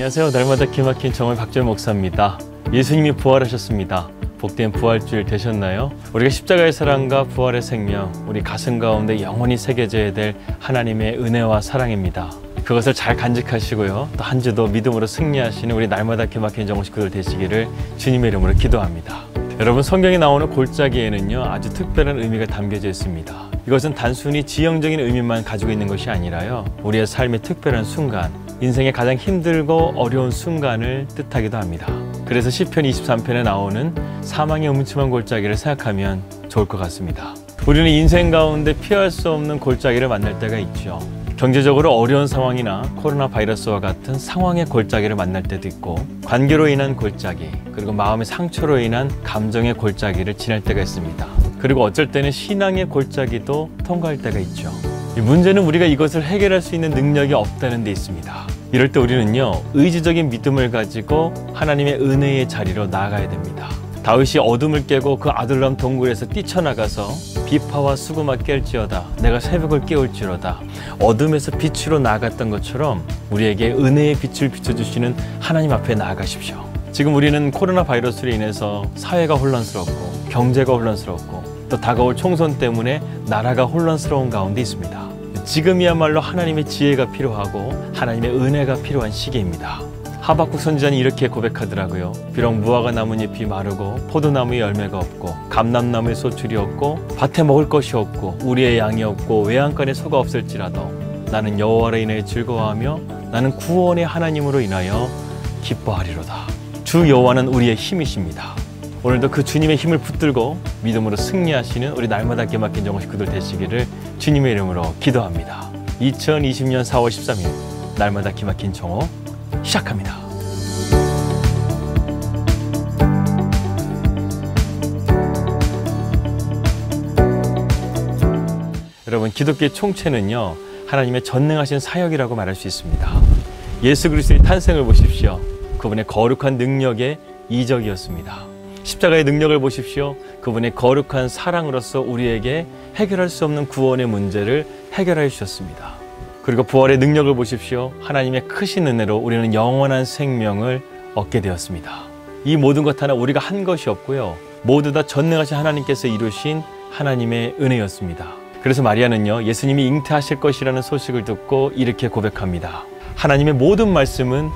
안녕하세요. 날마다 기막힌 정월 박재현 목사입니다. 예수님이 부활하셨습니다. 복된 부활주일 되셨나요? 우리가 십자가의 사랑과 부활의 생명, 우리 가슴 가운데 영원히 새겨져야 될 하나님의 은혜와 사랑입니다. 그것을 잘 간직하시고요. 또 한 주도 믿음으로 승리하시는 우리 날마다 기막힌 정월 식구들 되시기를 주님의 이름으로 기도합니다. 여러분, 성경에 나오는 골짜기에는요, 아주 특별한 의미가 담겨져 있습니다. 이것은 단순히 지형적인 의미만 가지고 있는 것이 아니라요, 우리의 삶의 특별한 순간, 인생의 가장 힘들고 어려운 순간을 뜻하기도 합니다. 그래서 시편 23편에 나오는 사망의 음침한 골짜기를 생각하면 좋을 것 같습니다. 우리는 인생 가운데 피할 수 없는 골짜기를 만날 때가 있죠. 경제적으로 어려운 상황이나 코로나 바이러스와 같은 상황의 골짜기를 만날 때도 있고, 관계로 인한 골짜기, 그리고 마음의 상처로 인한 감정의 골짜기를 지날 때가 있습니다. 그리고 어쩔 때는 신앙의 골짜기도 통과할 때가 있죠. 이 문제는 우리가 이것을 해결할 수 있는 능력이 없다는 데 있습니다. 이럴 때 우리는요, 의지적인 믿음을 가지고 하나님의 은혜의 자리로 나아가야 됩니다. 다윗이 어둠을 깨고 그 아둘람 동굴에서 뛰쳐나가서 비파와 수구마 깰지어다, 내가 새벽을 깨울지로다, 어둠에서 빛으로 나아갔던 것처럼 우리에게 은혜의 빛을 비춰주시는 하나님 앞에 나아가십시오. 지금 우리는 코로나 바이러스로 인해서 사회가 혼란스럽고 경제가 혼란스럽고 또 다가올 총선 때문에 나라가 혼란스러운 가운데 있습니다. 지금이야말로 하나님의 지혜가 필요하고 하나님의 은혜가 필요한 시기입니다. 하박국 선지자는 이렇게 고백하더라고요. 비록 무화과 나뭇잎이 마르고 포도나무에 열매가 없고 감람나무에 소출이 없고 밭에 먹을 것이 없고 우리의 양이 없고 외양간에 소가 없을지라도 나는 여호와로 인하여 즐거워하며 나는 구원의 하나님으로 인하여 기뻐하리로다. 주 여호와는 우리의 힘이십니다. 오늘도 그 주님의 힘을 붙들고 믿음으로 승리하시는 우리 날마다 기막힌 정월 식구들 되시기를 주님의 이름으로 기도합니다. 2020년 4월 13일 날마다 기막힌 정오 시작합니다. 여러분, 기독교의 총체는요, 하나님의 전능하신 사역이라고 말할 수 있습니다. 예수 그리스도의 탄생을 보십시오. 그분의 거룩한 능력의 이적이었습니다. 십자가의 능력을 보십시오. 그분의 거룩한 사랑으로서 우리에게 해결할 수 없는 구원의 문제를 해결해 주셨습니다. 그리고 부활의 능력을 보십시오. 하나님의 크신 은혜로 우리는 영원한 생명을 얻게 되었습니다. 이 모든 것 하나 우리가 한 것이 없고요, 모두 다 전능하신 하나님께서 이루신 하나님의 은혜였습니다. 그래서 마리아는요, 예수님이 잉태하실 것이라는 소식을 듣고 이렇게 고백합니다. 하나님의 모든 말씀은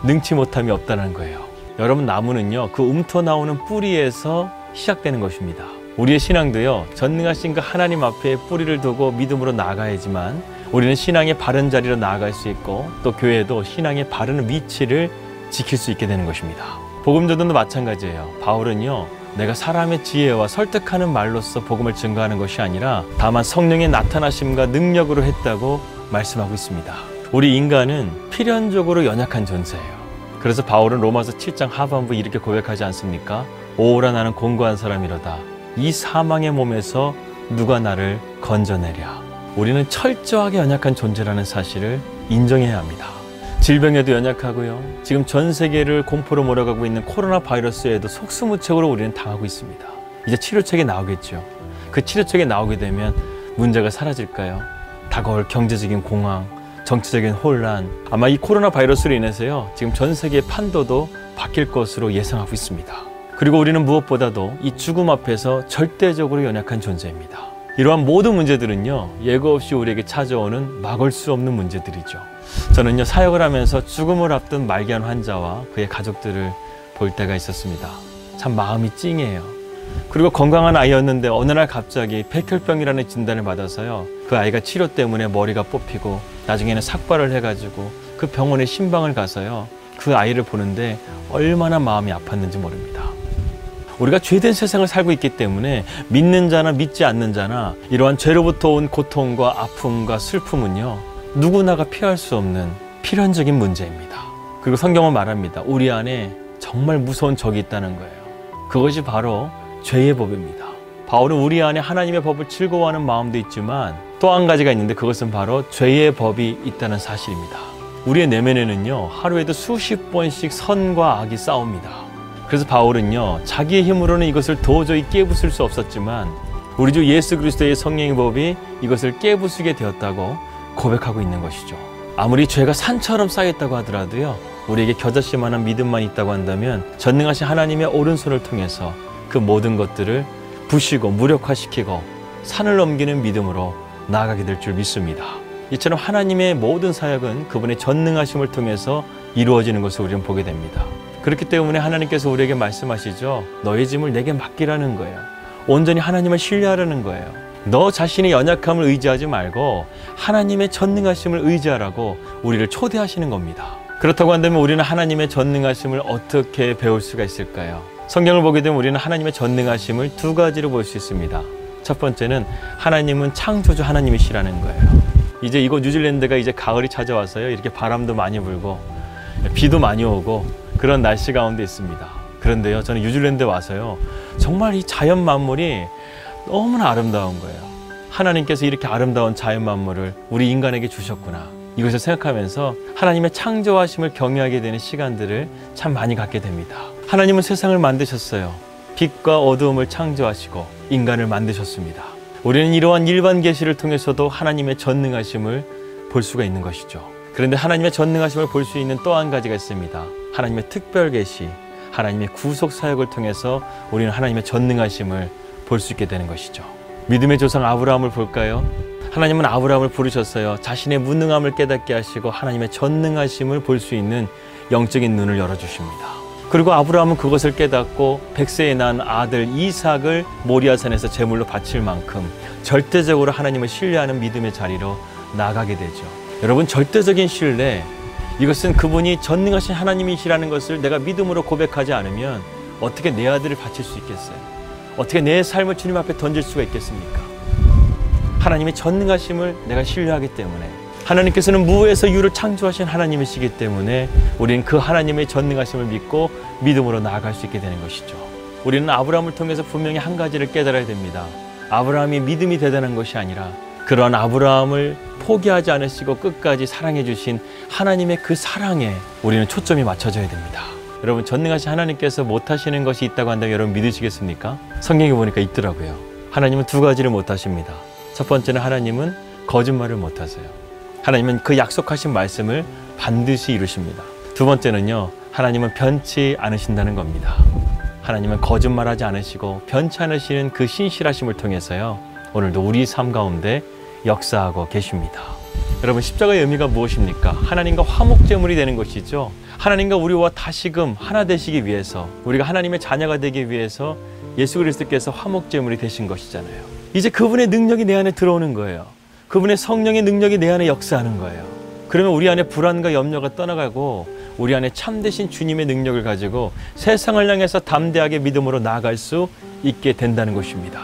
능치 못함이 없다는 거예요. 여러분, 나무는요, 그 움터 나오는 뿌리에서 시작되는 것입니다. 우리의 신앙도요, 전능하신 그 하나님 앞에 뿌리를 두고 믿음으로 나아가야지만 우리는 신앙의 바른 자리로 나아갈 수 있고, 또 교회도 신앙의 바른 위치를 지킬 수 있게 되는 것입니다. 복음 전도도 마찬가지예요. 바울은요, 내가 사람의 지혜와 설득하는 말로써 복음을 증거하는 것이 아니라 다만 성령의 나타나심과 능력으로 했다고 말씀하고 있습니다. 우리 인간은 필연적으로 연약한 존재예요. 그래서 바울은 로마서 7장 하반부 이렇게 고백하지 않습니까? 오라 나는 공고한 사람이로다. 이 사망의 몸에서 누가 나를 건져내랴. 우리는 철저하게 연약한 존재라는 사실을 인정해야 합니다. 질병에도 연약하고요, 지금 전 세계를 공포로 몰아가고 있는 코로나 바이러스에도 속수무책으로 우리는 당하고 있습니다. 이제 치료책이 나오겠죠. 그 치료책이 나오게 되면 문제가 사라질까요? 다가올 경제적인 공황, 정치적인 혼란, 아마 이 코로나 바이러스로 인해서요, 지금 전 세계의 판도도 바뀔 것으로 예상하고 있습니다. 그리고 우리는 무엇보다도 이 죽음 앞에서 절대적으로 연약한 존재입니다. 이러한 모든 문제들은요, 예고 없이 우리에게 찾아오는 막을 수 없는 문제들이죠. 저는요, 사역을 하면서 죽음을 앞둔 말기암 환자와 그의 가족들을 볼 때가 있었습니다. 참 마음이 찡해요. 그리고 건강한 아이였는데 어느 날 갑자기 백혈병이라는 진단을 받아서요, 그 아이가 치료 때문에 머리가 뽑히고 나중에는 삭발을 해가지고 그 병원에 신방을 가서요, 그 아이를 보는데 얼마나 마음이 아팠는지 모릅니다. 우리가 죄된 세상을 살고 있기 때문에 믿는 자나 믿지 않는 자나 이러한 죄로부터 온 고통과 아픔과 슬픔은요, 누구나가 피할 수 없는 필연적인 문제입니다. 그리고 성경은 말합니다. 우리 안에 정말 무서운 적이 있다는 거예요. 그것이 바로 죄의 법입니다. 바울은 우리 안에 하나님의 법을 즐거워하는 마음도 있지만 또 한 가지가 있는데, 그것은 바로 죄의 법이 있다는 사실입니다. 우리의 내면에는요, 하루에도 수십 번씩 선과 악이 싸웁니다. 그래서 바울은요, 자기의 힘으로는 이것을 도저히 깨부술 수 없었지만 우리 주 예수 그리스도의 성령의 법이 이것을 깨부수게 되었다고 고백하고 있는 것이죠. 아무리 죄가 산처럼 쌓였다고 하더라도요, 우리에게 겨자씨 만한 믿음만 있다고 한다면 전능하신 하나님의 오른손을 통해서 그 모든 것들을 부시고 무력화시키고 산을 넘기는 믿음으로 나아가게 될 줄 믿습니다. 이처럼 하나님의 모든 사역은 그분의 전능하심을 통해서 이루어지는 것을 우리는 보게 됩니다. 그렇기 때문에 하나님께서 우리에게 말씀하시죠. 너의 짐을 내게 맡기라는 거예요. 온전히 하나님을 신뢰하라는 거예요. 너 자신의 연약함을 의지하지 말고 하나님의 전능하심을 의지하라고 우리를 초대하시는 겁니다. 그렇다고 한다면 우리는 하나님의 전능하심을 어떻게 배울 수가 있을까요? 성경을 보게 되면 우리는 하나님의 전능하심을 두 가지로 볼 수 있습니다. 첫 번째는 하나님은 창조주 하나님이시라는 거예요. 이제 이곳 뉴질랜드가 이제 가을이 찾아와서요. 이렇게 바람도 많이 불고 비도 많이 오고 그런 날씨 가운데 있습니다. 그런데요, 저는 뉴질랜드에 와서요. 정말 이 자연 만물이 너무나 아름다운 거예요. 하나님께서 이렇게 아름다운 자연 만물을 우리 인간에게 주셨구나. 이것을 생각하면서 하나님의 창조하심을 경외하게 되는 시간들을 참 많이 갖게 됩니다. 하나님은 세상을 만드셨어요. 빛과 어두움을 창조하시고 인간을 만드셨습니다. 우리는 이러한 일반 계시를 통해서도 하나님의 전능하심을 볼 수가 있는 것이죠. 그런데 하나님의 전능하심을 볼 수 있는 또 한 가지가 있습니다. 하나님의 특별 계시, 하나님의 구속 사역을 통해서 우리는 하나님의 전능하심을 볼 수 있게 되는 것이죠. 믿음의 조상 아브라함을 볼까요? 하나님은 아브라함을 부르셨어요. 자신의 무능함을 깨닫게 하시고 하나님의 전능하심을 볼 수 있는 영적인 눈을 열어주십니다. 그리고 아브라함은 그것을 깨닫고 100세에 난 아들 이삭을 모리아산에서 제물로 바칠 만큼 절대적으로 하나님을 신뢰하는 믿음의 자리로 나가게 되죠. 여러분, 절대적인 신뢰, 이것은 그분이 전능하신 하나님이시라는 것을 내가 믿음으로 고백하지 않으면 어떻게 내 아들을 바칠 수 있겠어요? 어떻게 내 삶을 주님 앞에 던질 수가 있겠습니까? 하나님의 전능하심을 내가 신뢰하기 때문에, 하나님께서는 무에서 유를 창조하신 하나님이시기 때문에 우리는 그 하나님의 전능하심을 믿고 믿음으로 나아갈 수 있게 되는 것이죠. 우리는 아브라함을 통해서 분명히 한 가지를 깨달아야 됩니다. 아브라함이 믿음이 대단한 것이 아니라 그런 아브라함을 포기하지 않으시고 끝까지 사랑해 주신 하나님의 그 사랑에 우리는 초점이 맞춰져야 됩니다. 여러분, 전능하신 하나님께서 못하시는 것이 있다고 한다면 여러분 믿으시겠습니까? 성경에 보니까 있더라고요. 하나님은 두 가지를 못하십니다. 첫 번째는 하나님은 거짓말을 못하세요. 하나님은 그 약속하신 말씀을 반드시 이루십니다. 두 번째는요, 하나님은 변치 않으신다는 겁니다. 하나님은 거짓말하지 않으시고 변치 않으시는 그 신실하심을 통해서요, 오늘도 우리 삶 가운데 역사하고 계십니다. 여러분, 십자가의 의미가 무엇입니까? 하나님과 화목제물이 되는 것이죠. 하나님과 우리와 다시금 하나 되시기 위해서, 우리가 하나님의 자녀가 되기 위해서 예수 그리스도께서 화목제물이 되신 것이잖아요. 이제 그분의 능력이 내 안에 들어오는 거예요. 그분의 성령의 능력이 내 안에 역사하는 거예요. 그러면 우리 안에 불안과 염려가 떠나가고 우리 안에 참되신 주님의 능력을 가지고 세상을 향해서 담대하게 믿음으로 나아갈 수 있게 된다는 것입니다.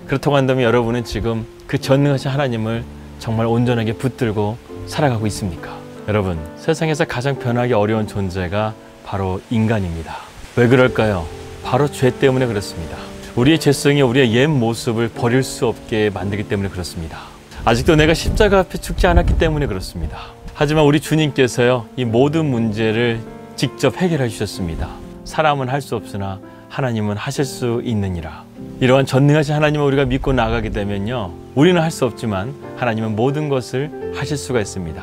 그렇다고 한다면 여러분은 지금 그 전능하신 하나님을 정말 온전하게 붙들고 살아가고 있습니까? 여러분, 세상에서 가장 변하기 어려운 존재가 바로 인간입니다. 왜 그럴까요? 바로 죄 때문에 그렇습니다. 우리의 죄성이 우리의 옛 모습을 버릴 수 없게 만들기 때문에 그렇습니다. 아직도 내가 십자가 앞에 죽지 않았기 때문에 그렇습니다. 하지만 우리 주님께서요, 이 모든 문제를 직접 해결해 주셨습니다. 사람은 할 수 없으나 하나님은 하실 수 있느니라. 이러한 전능하신 하나님을 우리가 믿고 나아가게 되면요, 우리는 할 수 없지만 하나님은 모든 것을 하실 수가 있습니다.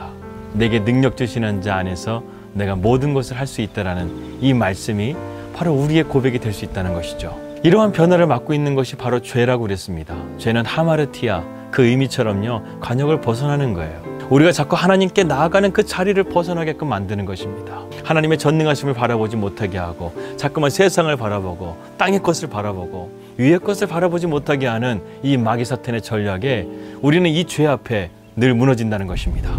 내게 능력 주시는 자 안에서 내가 모든 것을 할 수 있다라는 이 말씀이 바로 우리의 고백이 될 수 있다는 것이죠. 이러한 변화를 맡고 있는 것이 바로 죄라고 그랬습니다. 죄는 하마르티아, 그 의미처럼요, 관역을 벗어나는 거예요. 우리가 자꾸 하나님께 나아가는 그 자리를 벗어나게끔 만드는 것입니다. 하나님의 전능하심을 바라보지 못하게 하고 자꾸만 세상을 바라보고 땅의 것을 바라보고 위의 것을 바라보지 못하게 하는 이 마귀 사탄의 전략에 우리는 이 죄 앞에 늘 무너진다는 것입니다.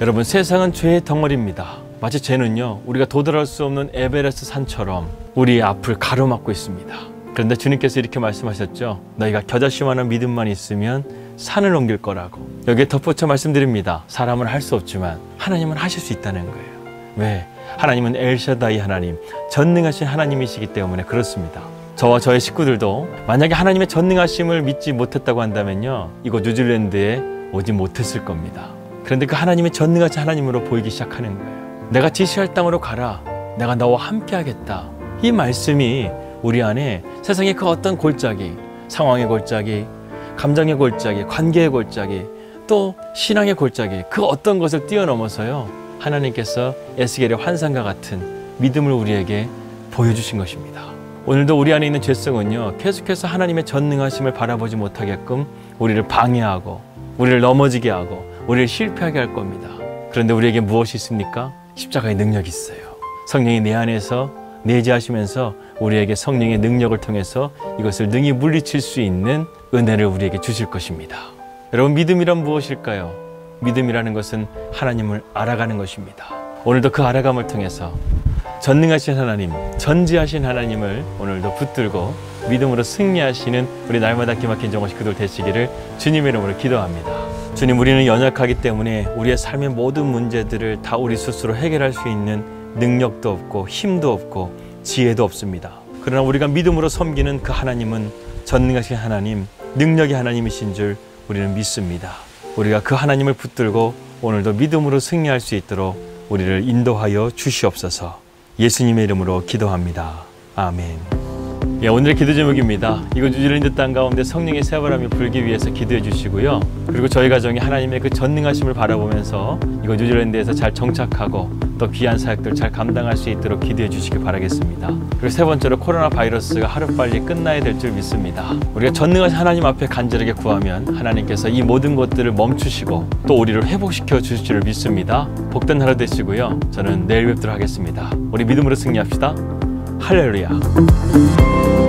여러분, 세상은 죄의 덩어리입니다. 마치 죄는요, 우리가 도달할 수 없는 에베레스트 산처럼 우리의 앞을 가로막고 있습니다. 그런데 주님께서 이렇게 말씀하셨죠. 너희가 겨자씨만한 믿음만 있으면 산을 옮길 거라고. 여기에 덧붙여 말씀드립니다. 사람은 할 수 없지만 하나님은 하실 수 있다는 거예요. 왜? 하나님은 엘샤다이 하나님, 전능하신 하나님이시기 때문에 그렇습니다. 저와 저의 식구들도 만약에 하나님의 전능하심을 믿지 못했다고 한다면요, 이곳 뉴질랜드에 오지 못했을 겁니다. 그런데 그 하나님의 전능하신 하나님으로 보이기 시작하는 거예요. 내가 지시할 땅으로 가라. 내가 너와 함께 하겠다. 이 말씀이 우리 안에 세상의 그 어떤 골짜기, 상황의 골짜기, 감정의 골짜기, 관계의 골짜기, 또 신앙의 골짜기, 그 어떤 것을 뛰어넘어서요, 하나님께서 에스겔의 환상과 같은 믿음을 우리에게 보여주신 것입니다. 오늘도 우리 안에 있는 죄성은요, 계속해서 하나님의 전능하심을 바라보지 못하게끔 우리를 방해하고 우리를 넘어지게 하고 우리를 실패하게 할 겁니다. 그런데 우리에게 무엇이 있습니까? 십자가의 능력이 있어요. 성령이 내 안에서 내재하시면서 우리에게 성령의 능력을 통해서 이것을 능히 물리칠 수 있는 은혜를 우리에게 주실 것입니다. 여러분, 믿음이란 무엇일까요? 믿음이라는 것은 하나님을 알아가는 것입니다. 오늘도 그 알아감을 통해서 전능하신 하나님, 전지하신 하나님을 오늘도 붙들고 믿음으로 승리하시는 우리 날마다 기막힌 정오식 그들 되시기를 주님의 이름으로 기도합니다. 주님, 우리는 연약하기 때문에 우리의 삶의 모든 문제들을 다 우리 스스로 해결할 수 있는 능력도 없고 힘도 없고 지혜도 없습니다. 그러나 우리가 믿음으로 섬기는 그 하나님은 전능하신 하나님, 능력의 하나님이신 줄 우리는 믿습니다. 우리가 그 하나님을 붙들고 오늘도 믿음으로 승리할 수 있도록 우리를 인도하여 주시옵소서. 예수님의 이름으로 기도합니다. 아멘. 오늘의 기도 제목입니다. 이곳 뉴질랜드 땅 가운데 성령의 새바람이 불기 위해서 기도해 주시고요. 그리고 저희 가정이 하나님의 그 전능하심을 바라보면서 이곳 뉴질랜드에서 잘 정착하고 또 귀한 사역들 잘 감당할 수 있도록 기도해 주시기 바라겠습니다. 그리고 세 번째로 코로나 바이러스가 하루빨리 끝나야 될 줄 믿습니다. 우리가 전능하신 하나님 앞에 간절하게 구하면 하나님께서 이 모든 것들을 멈추시고 또 우리를 회복시켜 주실 줄 믿습니다. 복된 하루 되시고요. 저는 내일 뵙도록 하겠습니다. 우리 믿음으로 승리합시다. 할렐루야.